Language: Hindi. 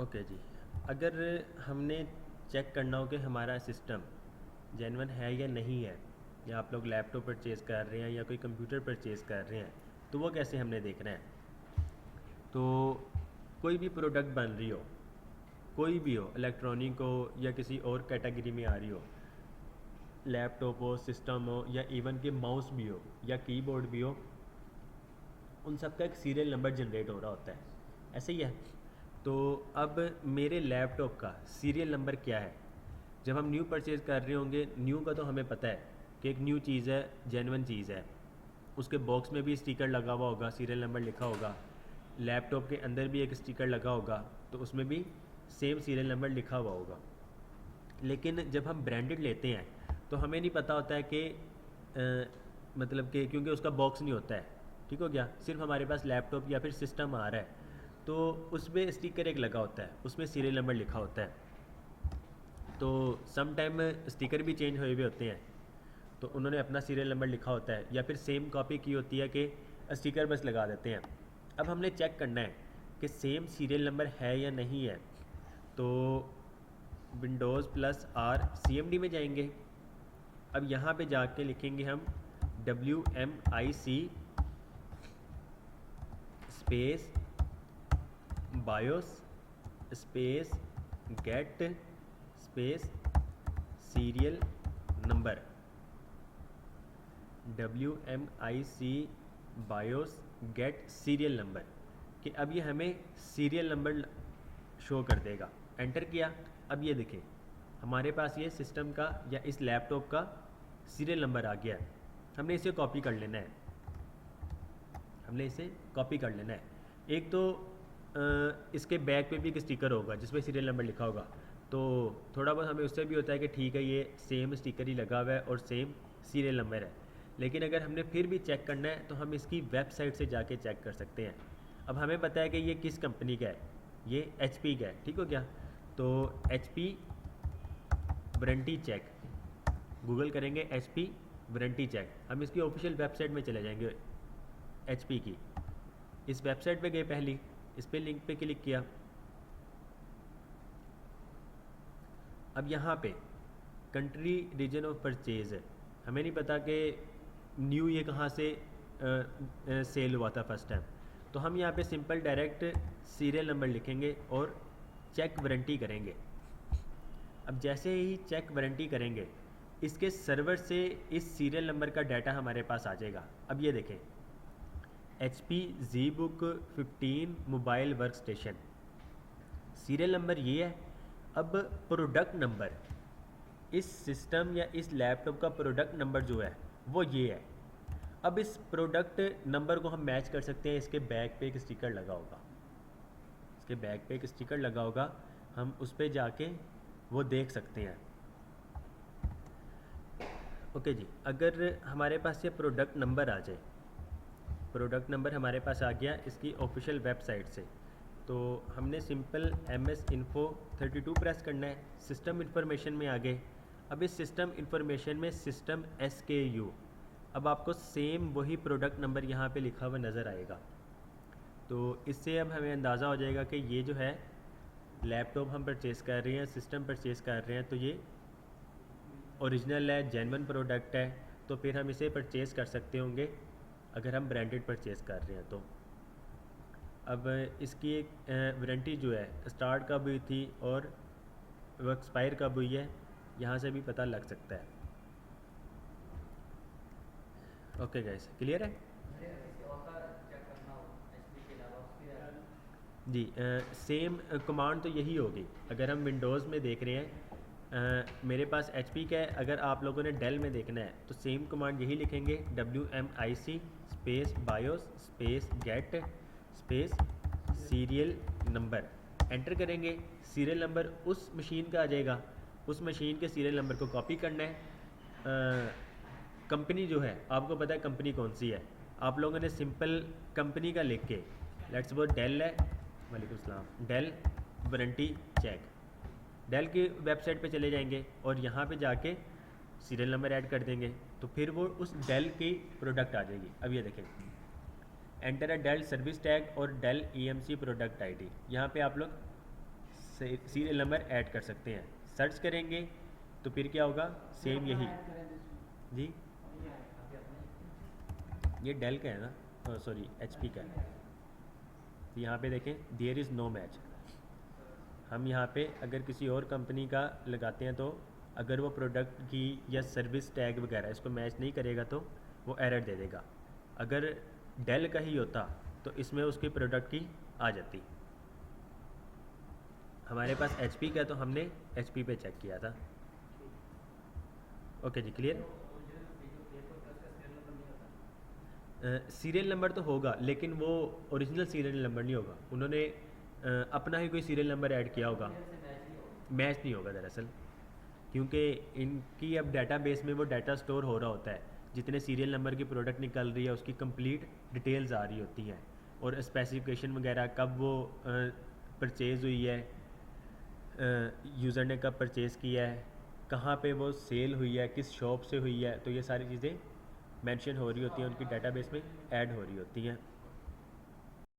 ओके जी। अगर हमने चेक करना हो कि हमारा सिस्टम जेन्युइन है या नहीं है, या आप लोग लैपटॉप परचेज़ कर रहे हैं या कोई कंप्यूटर परचेज़ कर रहे हैं, तो वो कैसे हमने देखना है। तो कोई भी प्रोडक्ट बन रही हो, कोई भी हो, इलेक्ट्रॉनिक हो या किसी और कैटेगरी में आ रही हो, लैपटॉप हो, सिस्टम हो, या इवन कि माउस भी हो या कीबोर्ड भी हो, उन सब का एक सीरियल नंबर जनरेट हो रहा होता है। ऐसे ही है। तो अब मेरे लैपटॉप का सीरियल नंबर क्या है। जब हम न्यू परचेज़ कर रहे होंगे, न्यू का तो हमें पता है कि एक न्यू चीज़ है, जेन्युइन चीज़ है, उसके बॉक्स में भी स्टिकर लगा हुआ होगा, सीरियल नंबर लिखा होगा, लैपटॉप के अंदर भी एक स्टिकर लगा होगा तो उसमें भी सेम सीरियल नंबर लिखा हुआ होगा। लेकिन जब हम ब्रांडेड लेते हैं तो हमें नहीं पता होता है कि मतलब कि क्योंकि उसका बॉक्स नहीं होता है, ठीक हो गया, सिर्फ हमारे पास लैपटॉप या फिर सिस्टम आ रहा है, तो उसमें स्टिकर एक लगा होता है, उसमें सीरियल नंबर लिखा होता है। तो सम टाइम स्टिकर भी चेंज हुए हुए होते हैं, तो उन्होंने अपना सीरियल नंबर लिखा होता है या फिर सेम कॉपी की होती है कि स्टिकर बस लगा देते हैं। अब हमने चेक करना है कि सेम सीरियल नंबर है या नहीं है। तो विंडोज़ प्लस आर CMD में जाएंगे। अब यहाँ पे जाके लिखेंगे हम WMIC space BIOS space get space serial number. WMIC BIOS get serial number कि अब ये हमें सीरियल नंबर शो कर देगा। एंटर किया, अब ये देखें हमारे पास ये सिस्टम का या इस लैपटॉप का सीरियल नंबर आ गया है। हमने इसे कॉपी कर लेना है, हमने इसे कॉपी कर लेना है। एक तो इसके बैक पे भी एक स्टिकर होगा जिसमें सीरियल नंबर लिखा होगा, तो थोड़ा बहुत हमें उससे भी होता है कि ठीक है ये सेम स्टिकर ही लगा हुआ है और सेम सीरियल नंबर है। लेकिन अगर हमने फिर भी चेक करना है तो हम इसकी वेबसाइट से जाके चेक कर सकते हैं। अब हमें पता है कि ये किस कंपनी का है, ये HP का है, ठीक हो गया। तो HP वारंटी चेक गूगल करेंगे, HP वारंटी चेक, हम इसकी ऑफिशियल वेबसाइट में चले जाएंगे HP की। इस वेबसाइट पे गए, पहली इस पे लिंक पे क्लिक किया। अब यहाँ पे कंट्री रीजन ऑफ परचेज़ है, हमें नहीं पता कि न्यू ये कहाँ से सेल हुआ था फर्स्ट टाइम, तो हम यहाँ पे सिंपल डायरेक्ट सीरियल नंबर लिखेंगे और चेक वारंटी करेंगे। अब जैसे ही चेक वारंटी करेंगे इसके सर्वर से इस सीरियल नंबर का डाटा हमारे पास आ जाएगा। अब ये देखें HP ZBook 15 mobile work station, serial number ये है। अब प्रोडक्ट नंबर, इस सिस्टम या इस लैपटॉप का प्रोडक्ट नंबर जो है वो ये है। अब इस प्रोडक्ट नंबर को हम मैच कर सकते हैं, इसके बैक पे एक स्टिकर लगा होगा, इसके बैक पे एक स्टिकर लगा होगा, हम उस पर जाके वो देख सकते हैं। ओके जी, अगर हमारे पास ये प्रोडक्ट नंबर आ जाए, प्रोडक्ट नंबर हमारे पास आ गया इसकी ऑफिशियल वेबसाइट से, तो हमने सिंपल MS Info 32 प्रेस करना है, सिस्टम इन्फॉर्मेशन में आ गए। अब इस सिस्टम इन्फॉर्मेशन में सिस्टम SKU, अब आपको सेम वही प्रोडक्ट नंबर यहाँ पे लिखा हुआ नज़र आएगा। तो इससे अब हमें अंदाज़ा हो जाएगा कि ये जो है लैपटॉप हम परचेज़ कर रहे हैं, सिस्टम परचेज़ कर रहे हैं, तो ये ओरिजिनल है, जेन्युइन प्रोडक्ट है, तो फिर हम इसे परचेज़ कर सकते होंगे अगर हम ब्रांडेड परचेज़ कर रहे हैं तो। अब इसकी एक वारंटी जो है स्टार्ट कब हुई थी और वो एक्सपायर कब हुई है, यहाँ से भी पता लग सकता है। ओके गाइस, क्लियर है जी। सेम कमांड तो यही होगी अगर हम विंडोज़ में देख रहे हैं। मेरे पास HP का है, अगर आप लोगों ने डेल में देखना है तो सेम कमांड यही लिखेंगे, WMIC space BIOS space get space serial number, enter करेंगे। सीरियल नंबर उस मशीन का आ जाएगा, उस मशीन के सीरियल नंबर को कॉपी करना है। कंपनी जो है आपको पता है कंपनी कौन सी है, आप लोगों ने सिंपल कंपनी का लिख के, लेट्स सपोज डेल है, वालेकुम सलाम, डेल वारंटी चेक, डेल की वेबसाइट पे चले जाएंगे और यहाँ पे जाके सीरियल नंबर ऐड कर देंगे, तो फिर वो उस डेल की प्रोडक्ट आ जाएगी। अब ये देखें, enter a Dell service tag और डेल EMC प्रोडक्ट ID, यहाँ पे आप लोग सीरियल नंबर ऐड कर सकते हैं। सर्च करेंगे तो फिर क्या होगा, सेम यही जी, ये डेल का है ना, सॉरी एचपी का है। तो यहाँ पे देखें देयर इज़ नो मैच। हम यहाँ पे अगर किसी और कंपनी का लगाते हैं तो अगर वो प्रोडक्ट की या सर्विस टैग वगैरह इसको मैच नहीं करेगा तो वो एरर दे देगा। अगर डेल का ही होता तो इसमें उसके प्रोडक्ट की आ जाती। हमारे पास एचपी का है तो हमने एचपी पे चेक किया था। ओके जी, क्लियर। सीरियल नंबर तो होगा लेकिन वो ओरिजिनल सीरियल नंबर नहीं होगा, उन्होंने अपना ही कोई सीरियल नंबर ऐड किया होगा, मैच नहीं होगा दरअसल, क्योंकि इनकी अब डाटाबेस में वो डाटा स्टोर हो रहा होता है, जितने सीरियल नंबर की प्रोडक्ट निकल रही है उसकी कंप्लीट डिटेल्स आ रही होती हैं और स्पेसिफिकेशन वगैरह कब वो परचेज़ हुई है, यूज़र ने कब परचेज़ किया है, कहाँ पे वो सेल हुई है, किस शॉप से हुई है, तो ये सारी चीज़ें मेंशन हो रही होती हैं, उनकी डाटाबेस में ऐड हो रही होती हैं।